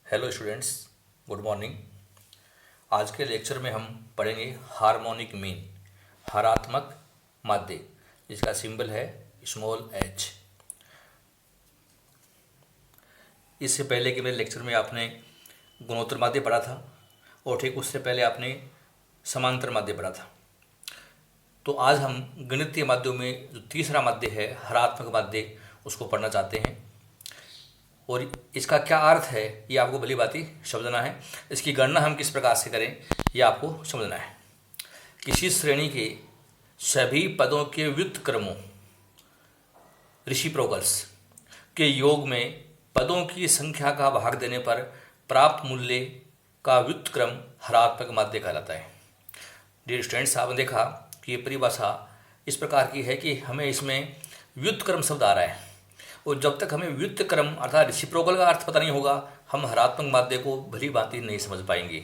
Hello students, good morning. आज के lecture में हम पढ़ेंगे हार्मोनिक मीन, हरात्मक माध्य, जिसका सिंबल है स्मॉल एच। इससे पहले के मेरे लेक्चर में आपने गुणोत्तर माध्य पढ़ा था और ठीक उससे पहले आपने समांतर माध्य पढ़ा था। तो आज हम गणितीय माध्यों में जो तीसरा माध्य है हरात्मक माध्य, उसको पढ़ना चाहते हैं। और इसका क्या अर्थ है ये आपको भली भांति समझना है। इसकी गणना हम किस प्रकार से करें ये आपको समझना है। किसी श्रेणी के सभी पदों के व्युत्क्रमों रेसिप्रोकल्स के योग में पदों की संख्या का भाग देने पर प्राप्त मूल्य का व्युत्क्रम हरात्मक माध्य कहलाता है। डियर स्टूडेंट्स, आपने देखा कि ये परिभाषा इस प्रकार की है कि हमें इसमें व्युत्क्रम शब्द आ रहा है, और जब तक हमें व्युत्क्रम अर्थात रेसिप्रोकल का अर्थ पता नहीं होगा हम हरात्मक माध्य को भली भांति नहीं समझ पाएंगे।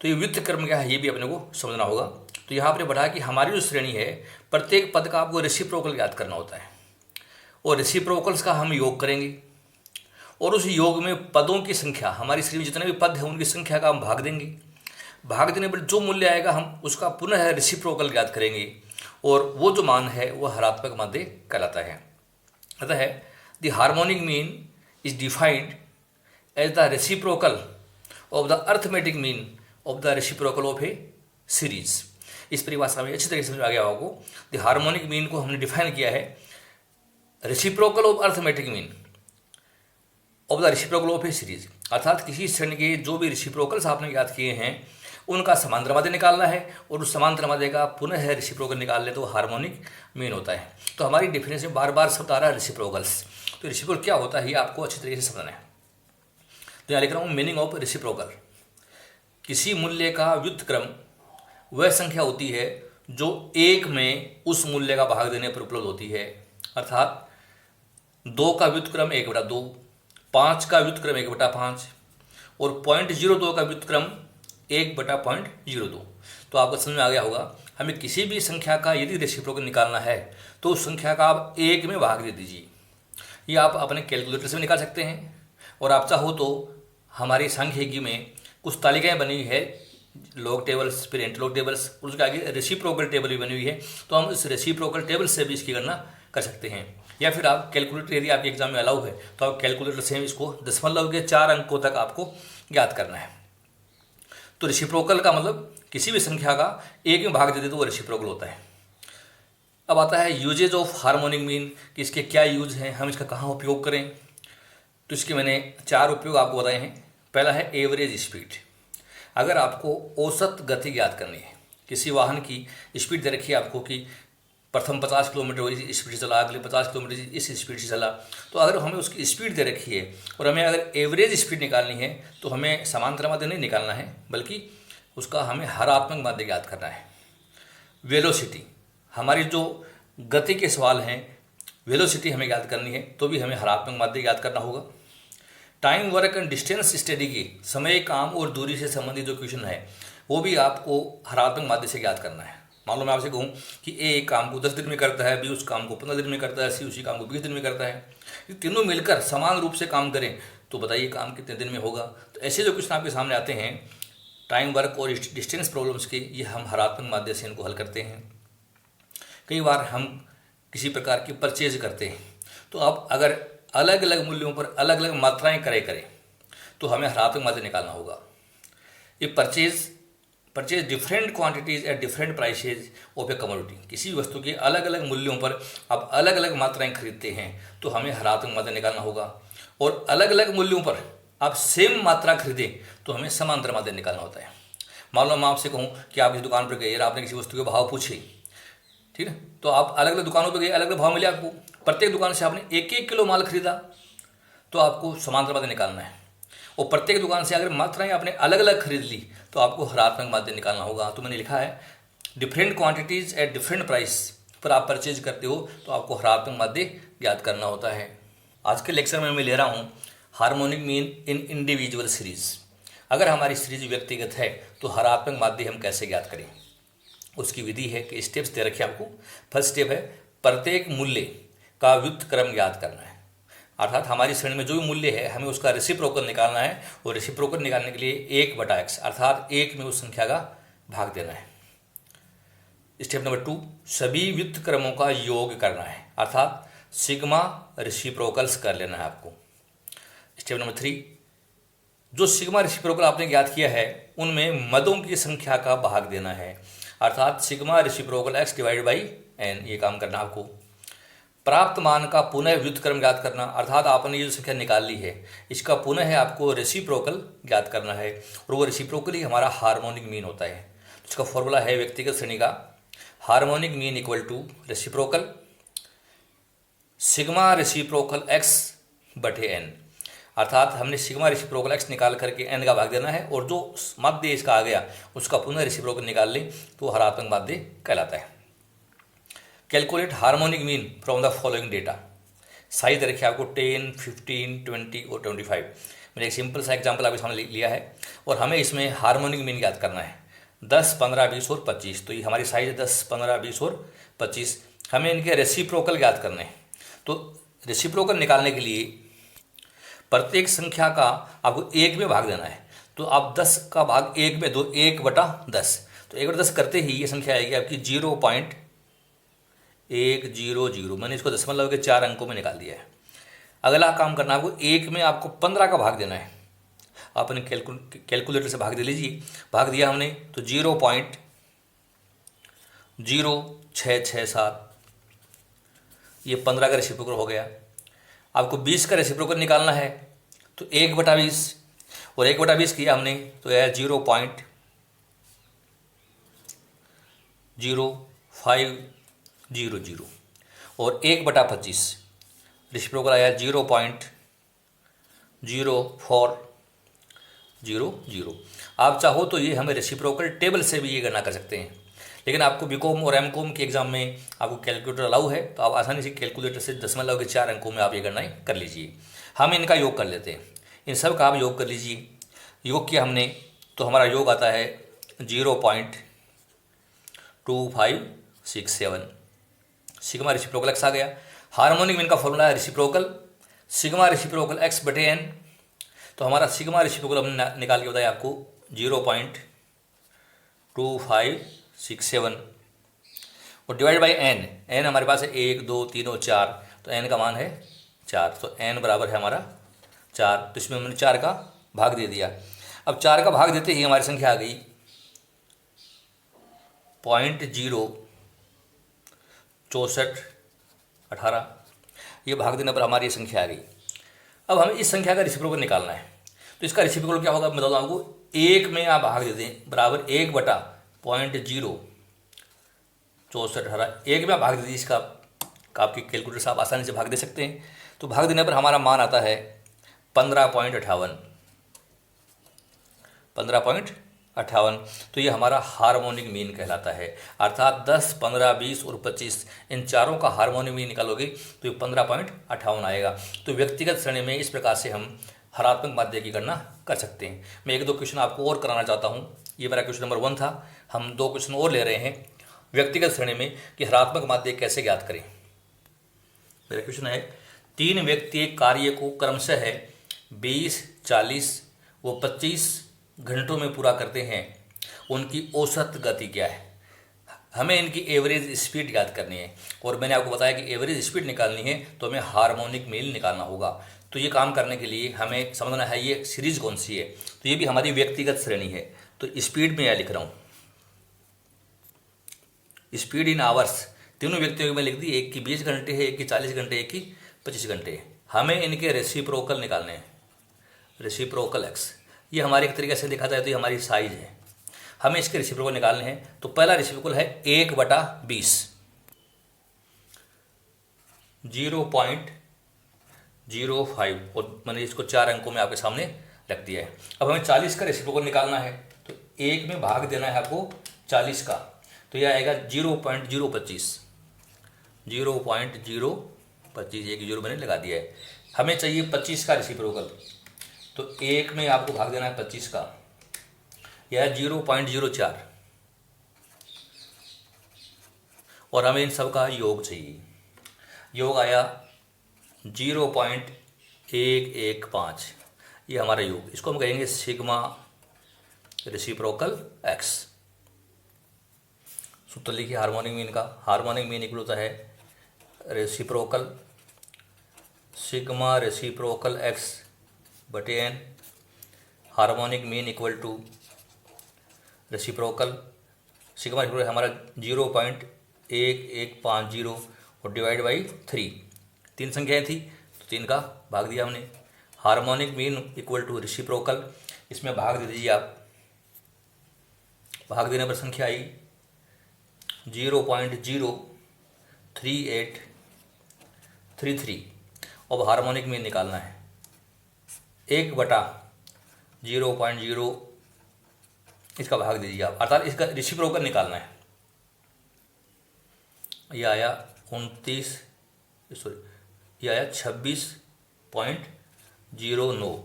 तो ये व्युत्क्रम क्या है ये भी अपने को समझना होगा। तो यहाँ पर बढ़ा कि हमारी जो श्रेणी है प्रत्येक पद का आपको रेसिप्रोकल याद करना होता है, और रेसिप्रोकल्स का हम योग करेंगे और उस योग में पदों की संख्या, हमारी श्रेणी में जितने भी पद हैं उनकी संख्या का हम भाग देंगे। भाग देने पर जो मूल्य आएगा हम उसका पुनः रेसिप्रोकल याद करेंगे, और वो जो मान है वह हरात्मक माध्य कहलाता है। अतः the harmonic mean is defined as the reciprocal of the arithmetic mean of the reciprocal of a series. इस परिभाषा में अच्छी तरीके से समझ आ गया आपको। द हार्मोनिक मीन को हमने डिफाइन किया है reciprocal of arithmetic mean of the reciprocal of a series, अर्थात किसी श्रेणी के जो भी रेसिप्रोकल्स आपने याद किए हैं उनका समांतर माध्य निकालना है, और उस समांतर माध्य का पुनः रेसिप्रोकल निकाल ले तो हार्मोनिक मीन होता है। तो हमारी डेफिनेशन में बार बार शब्द आ रहा है रेसिप्रोकल्स। तो रेसिप्रोकल क्या होता है ये आपको अच्छी तरीके से समझना है। तो यहाँ लिख रहा हूँ मीनिंग ऑफ रेसिप्रोकल। किसी मूल्य का व्युत्क्रम वह संख्या होती है जो एक में उस मूल्य का भाग देने पर उपलब्ध होती है, अर्थात 2 का व्युत्क्रम 1/2, 5 का व्युत्क्रम 1/5 और 0.02 का व्युत्क्रम 1/0.02। तो आपको समझ में आ गया होगा। हमें किसी भी संख्या का यदि रेसिप्रोकल निकालना है तो उस संख्या का आप 1 में भाग दे दीजिए। ये आप अपने कैलकुलेटर से भी निकाल सकते हैं, और आप चाहो तो हमारी सांख्यिकी में कुछ तालिकाएं बनी हुई है, लॉग टेबल्स, फिर एंटीलॉग टेबल्स, उसके आगे रेसिप्रोकल टेबल भी बनी हुई है। तो हम इस रेसिप्रोकल टेबल से भी इसकी गणना कर सकते हैं। या फिर आप कैलकुलेटर, यदि आपके एग्जाम में अलाउ है तो आप कैलकुलेटर से इसको दशमलव के 4 अंकों तक आपको याद करना है। तो रेसिप्रोकल का मतलब किसी भी संख्या का 1 में भाग दे दे तो वो रेसिप्रोकल होता है। अब आता है यूजेज ऑफ हार्मोनिक मीन, कि इसके क्या यूज हैं, हम इसका कहाँ उपयोग करें। तो इसके मैंने 4 उपयोग आपको बताए हैं। पहला है एवरेज स्पीड। अगर आपको औसत गति ज्ञात करनी है, किसी वाहन की स्पीड दे रखी है आपको कि प्रथम 50 किलोमीटर इस स्पीड से चला, अगले 50 किलोमीटर इस स्पीड से चला, तो अगर हमें उसकी स्पीड दे रखी है और हमें अगर एवरेज स्पीड निकालनी है तो हमें समांतर माध्य नहीं निकालना है, बल्कि उसका हमें हरात्मक माध्य याद करना है। वेलोसिटी, हमारी जो गति के सवाल हैं वेलोसिटी हमें याद करनी है तो भी हमें हरात्मक माध्य याद करना होगा। Time, work and distance study की समय, काम और दूरी से संबंधित जो क्वेश्चन है वो भी आपको हरात्मक माध्य से याद करना है। मान लो मैं आपसे कहूँ कि ए एक काम को 10 दिन में करता है, बी उस काम को 15 दिन में करता है, सी उसी काम को 20 दिन में करता है, ये तीनों मिलकर समान रूप से काम करें तो बताइए काम कितने दिन में होगा। तो ऐसे जो क्वेश्चन आपके सामने आते हैं टाइम, वर्क और डिस्टेंस प्रॉब्लम्स के, ये हम हरात्मक माध्य से इनको हल करते हैं। कई बार हम किसी प्रकार की परचेज करते हैं, तो आप अगर अलग अलग मूल्यों पर अलग अलग मात्राएँ करें तो हमें हरात्मक माध्य निकालना होगा। ये purchase different quantities at different prices of A commodity, किसी वस्तु के अलग अलग मूल्यों पर आप अलग अलग मात्राएं खरीदते हैं तो हमें हरात्मक माध्य निकालना होगा। और अलग अलग मूल्यों पर आप सेम मात्रा खरीदें तो हमें समांतर माध्य निकालना होता है। मान लो मैं आपसे कहूँ कि आप इस दुकान पर गए और आपने किसी वस्तु के भाव पूछे, ठीक है, तो आप अलग अलग दुकानों पर गए, अलग अलग भाव मिले आपको, प्रत्येक दुकान से आपने 1-1 किलो माल खरीदा तो आपको समांतर माध्य निकालना है। और प्रत्येक दुकान से अगर मात्राएं आपने अलग अलग खरीद ली तो आपको हरात्मक माध्य निकालना होगा। तो मैंने लिखा है different quantities at different price पर आप परचेज करते हो तो आपको हरात्मक माध्य ज्ञात करना होता है। आज के लेक्चर में मैं ले रहा हूँ harmonic mean in individual series. अगर हमारी सीरीज व्यक्तिगत है तो हरात्मक माध्य हम कैसे ज्ञात करें, उसकी विधि है कि स्टेप्स दे रखे आपको। फर्स्ट स्टेप है प्रत्येक मूल्य का व्युत्क्रम ज्ञात करना है। अर्थात हमारी श्रेणी में जो भी मूल्य है हमें उसका रेसिप्रोकल निकालना है, और रेसिप्रोकल निकालने के लिए 1/x अर्थात 1 में उस संख्या का भाग देना है। स्टेप नंबर 2, सभी व्युत्क्रमों का योग करना है, अर्थात सिग्मा रेसिप्रोकल्स कर लेना है आपको। स्टेप नंबर 3, जो सिग्मा रेसिप्रोकल आपने ज्ञात किया है उनमें मदों की संख्या का भाग देना है, अर्थात sigma reciprocal x divided by n, ये काम करना आपको। प्राप्त मान का पुनः व्युत्क्रम ज्ञात करना, अर्थात आपने ये जो संख्या निकाल ली है इसका पुनः आपको रेसिप्रोकल ज्ञात करना है, और वो रेसिप्रोकल ही हमारा हार्मोनिक मीन होता है। तो इसका फॉर्मूला है व्यक्तिगत श्रेणी का harmonic mean equal to reciprocal sigma reciprocal x बटे n, अर्थात हमने सिग्मा रेसिप्रोकल x निकाल करके n का भाग देना है, और जो माध्य इसका आ गया उसका पुनः रेसिप्रोकल निकाल लें तो हरात्मक माध्य कहलाता है। Calculate harmonic mean from the following data. Size दे रखिए आपको 10, 15, 20 और 25। मैंने एक सिंपल सा एग्जांपल आपके सामने लिया है, और हमें इसमें हार्मोनिक मीन ज्ञात करना है 10, 15, 20 और 25। तो ये हमारी साइज है 10, 15, 20 और 25। हमें इनके रेसिप्रोकल ज्ञात करने हैं। तो रेसिप्रोकल निकालने के लिए प्रत्येक संख्या का आपको 1 में भाग देना है। तो आप 10 का भाग 1 में दो, 1/10। तो 1/10 करते ही ये संख्या आएगी आपकी 0.100। मैंने इसको दशमलव के 4 अंकों में निकाल दिया है। अगला काम करना आपको 1 में आपको 15 का भाग देना है। आपने कैलकुलेटर से भाग दे लीजिए। भाग दिया हमने तो 0.0667, ये 15 का रेसिप्रोकल हो गया। आपको 20 का रेसिप्रोकल निकालना है तो 1/20, और 1/20 किया हमने तो यह 0.0500, और 1/25 रेसिप्रोकल आया 0.0400। आप चाहो तो ये हमें रेसिप्रोकल टेबल से भी ये गणना कर सकते हैं, लेकिन आपको बीकॉम और एमकॉम के एग्जाम में आपको कैलकुलेटर अलाउ है, तो आप आसानी से कैलकुलेटर से दशमलव के 4 अंकों में आप ये गणनाएं कर लीजिए। हम इनका योग कर लेते हैं, इन सब का आप योग कर लीजिए। योग किया हमने तो हमारा योग आता है 0.2567। सिग्मा रेसिप्रोकल x आ गया। हार्मोनिक मीन का फॉर्मूला है रेसिप्रोकल सिग्मा रेसिप्रोकल x बटे n। तो हमारा सिग्मा रेसिप्रोकल हमने निकाल के बताया आपको 0.2567, और डिवाइड बाई n। n हमारे पास है 1, 2, 3 और 4, तो n का मान है 4। तो n बराबर है हमारा 4। तो इसमें हमने 4 का भाग दे दिया। अब 4 का भाग देते ही हमारी संख्या आ गई 0.6418। ये भाग देने पर हमारी संख्या आ गई। अब हमें इस संख्या का रेसिप्रोकल निकालना है। तो इसका रेसिप्रोकल क्या होगा मैं बता दूँ आपको। 1 में आप भाग दे दें बराबर 1/0.6418। 1 में आप भाग दे दीजिए इसका, आपकी कैलकुलेटर से आप आसानी से भाग दे सकते हैं। तो भाग देने पर हमारा मान आता है 15.58। 15.58। तो ये हमारा हार्मोनिक मीन कहलाता है। अर्थात 10, 15, 20 और 25 इन चारों का हार्मोनिक मीन निकालोगे तो ये 15.58 आएगा। तो व्यक्तिगत श्रेणी में इस प्रकार से हम हरात्मक माध्य की गणना कर सकते हैं। मैं 1-2 क्वेश्चन आपको और कराना चाहता हूँ। ये मेरा क्वेश्चन नंबर 1 था। हम 2 क्वेश्चन और ले रहे हैं व्यक्तिगत श्रेणी में कि हरात्मक माध्य कैसे ज्ञात करें। मेरा क्वेश्चन है 3 व्यक्ति एक कार्य को क्रमशः 20, 40 व 25 घंटों में पूरा करते हैं। उनकी औसत गति क्या है। हमें इनकी एवरेज स्पीड ज्ञात करनी है, और मैंने आपको बताया कि एवरेज स्पीड निकालनी है तो हमें हार्मोनिक मीन निकालना होगा। तो ये काम करने के लिए हमें समझना है ये सीरीज कौन सी है। तो ये भी हमारी व्यक्तिगत श्रेणी है। तो स्पीड में यह लिख रहा हूँ, स्पीड इन आवर्स। तीनों व्यक्तियों की मैं लिख दी, एक की 20 घंटे है, एक की 40 घंटे, एक की 25 घंटे है। हमें इनके रेसिप्रोकल निकालने हैं। रेसिप्रोकल x ये हमारे एक तरीके से देखा जाए तो ये हमारी साइज है। हमें इसके रेसिप्रोकल निकालने हैं। तो पहला रेसिप्रोकल है 1/20, 0.05, और मैंने इसको 4 अंकों में आपके सामने रख दिया है। अब हमें 40 का रेसिप्रोकल निकालना है। तो 1 में भाग देना है आपको 40 का, तो यह आएगा 0.025। 0.025 एक 0 मैंने लगा दिया है। हमें चाहिए 25 का रेसिप्रोकल। तो 1 में आपको भाग देना है 25 का, यह 0.04, और हमें इन सब का योग चाहिए। योग आया 115, ये हमारा योग, इसको हम कहेंगे सिग्मा रेसिप्रोकल एक्स। सूत्र लिखिए हार्मोनिक मीन का। हार्मोनिक मीन इक्वल होता है रेसिप्रोकल सिग्मा रेसिप्रोकल एक्स बटे n. Harmonic mean equal to reciprocal sigma reciprocal हमारा 0.1150 और डिवाइड बाई 3, 3 संख्याएं थी तो 3 का भाग दिया हमने। Harmonic mean equal to reciprocal, इसमें भाग दे दीजिए आप। भाग देने पर संख्या आई 0.03833। अब हार्मोनिक मीन निकालना है 1/0.0, इसका भाग दे दीजिए आप, अर्थात इसका रेसिप्रोकल निकालना है। यह आया 26.09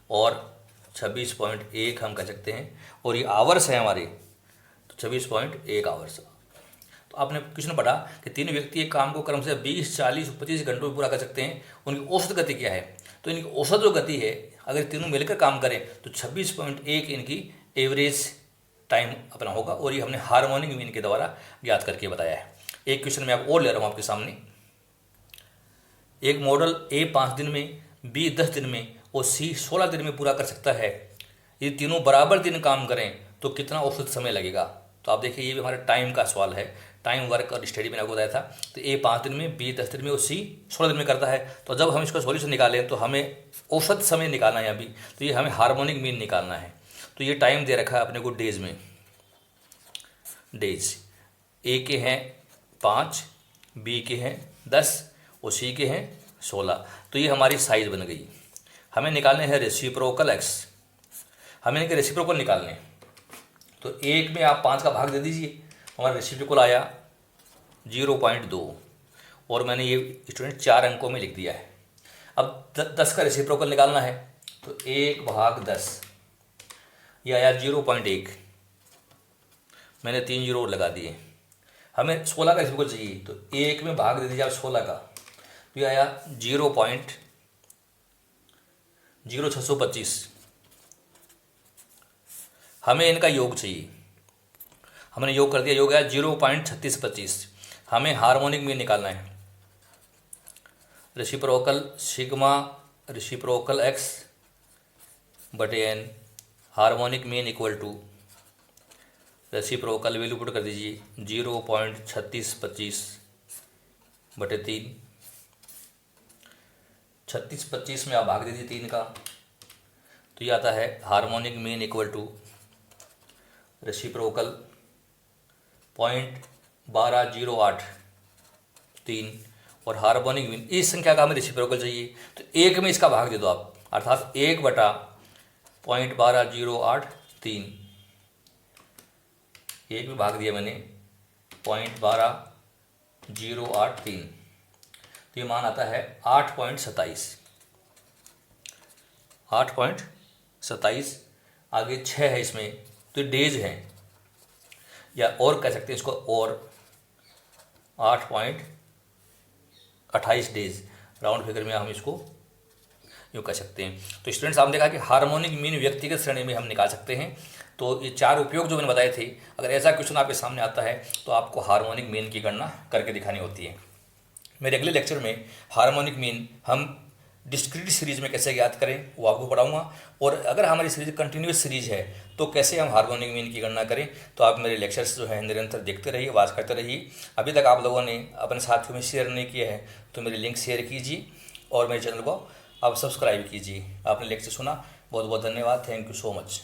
और 26.1 हम कह सकते हैं, और ये आवर्स है हमारे, तो 26.1 आवर्स। तो आपने क्वेश्चन पढ़ा कि 3 व्यक्ति एक काम को क्रम से 20, 40, 25 घंटों में पूरा कर सकते हैं, उनकी औसत गति क्या है? तो इनकी औसत जो गति है, अगर तीनों मिलकर काम करें तो 26.1 इनकी एवरेज टाइम अपना होगा, और ये हमने हार्मोनिक मीन के द्वारा ज्ञात करके बताया है। एक क्वेश्चन मैं और ले रहा हूँ आपके सामने। एक मॉडल ए 5 दिन में, बी 10 दिन में और सी 16 दिन में पूरा कर सकता है। ये तीनों बराबर दिन काम करें तो कितना औसत समय लगेगा? तो आप देखिए ये भी हमारे टाइम का सवाल है, टाइम वर्क और स्टडी मैंने आपको बताया था। तो ए 5 दिन में, बी 10 दिन में और सी 16 दिन में करता है। तो जब हम इसका सॉल्यूशन निकालें तो हमें औसत समय निकालना है अभी, तो ये हमें हार्मोनिक मीन निकालना है। तो ये टाइम दे रखा है अपने को डेज में, डेज ए के हैं 5, बी के हैं 10 और सी के हैं 16। तो ये हमारी साइज बन गई। हमें निकालने हैं रेसिप्रोकल एक्स, हमें इनके रेसिप्रोकल निकालने हैं। तो 1 में आप 5 का भाग दे दीजिए, हमारा रेसिप्रोकल आया 0.2, और मैंने ये स्टूडेंट 4 अंकों में लिख दिया है। अब 10 का रेसिप्रोकल निकालना है, तो 1/10, ये आया 0.1, मैंने 3 जीरो लगा दिए। हमें 16 का रेसिप्रोकल चाहिए, तो 1 में भाग दे दीजिए आप 16 का, तो ये आया 0.0625। हमें इनका योग चाहिए, हमने योग कर दिया, योग आया 0.3625। हमें हार्मोनिक मीन निकालना है। रेसिप्रोकल सिग्मा रेसिप्रोकल एक्स बटे n, harmonic mean equal to reciprocal value put कर दीजिए 0.3625 बटे 3। 36-25 में आप भाग दीजिए 3 का, तो ये आता है harmonic mean equal to reciprocal 0.12083, और हार्मोनिक मीन इस संख्या का हमें रेसिप्रोकल चाहिए, तो 1 में इसका भाग दे दो आप, अर्थात 1/0.12083। 1 में भाग दिया मैंने 0.12083, तो ये मान आता है 8.27। 8.27, आगे 6 है इसमें, तो डेज हैं, या और कह सकते हैं इसको, और 8.28 डेज, राउंड फिगर में हम इसको यूँ कह सकते हैं। तो स्टूडेंट्स आपने देखा कि हार्मोनिक मीन व्यक्तिगत श्रेणी में हम निकाल सकते हैं। तो ये 4 उपयोग जो मैंने बताए थे, अगर ऐसा क्वेश्चन आपके सामने आता है तो आपको हार्मोनिक मीन की गणना करके दिखानी होती है। मेरे अगले लेक्चर में हार्मोनिक मीन हम डिस्क्रीट सीरीज में कैसे ज्ञात करें वो आपको पढ़ाऊंगा, और अगर हमारी सीरीज कंटिन्यूस सीरीज है तो कैसे हम हार्मोनिक मीन की गणना करें। तो आप मेरे लेक्चर्स जो है निरंतर देखते रहिए, वाच करते रहिए। अभी तक आप लोगों ने अपने साथियों में शेयर नहीं किया है तो मेरे लिंक शेयर कीजिए, और मेरे चैनल को आप सब्सक्राइब कीजिए। आपने लेक्चर सुना, बहुत बहुत धन्यवाद, थैंक यू सो मच।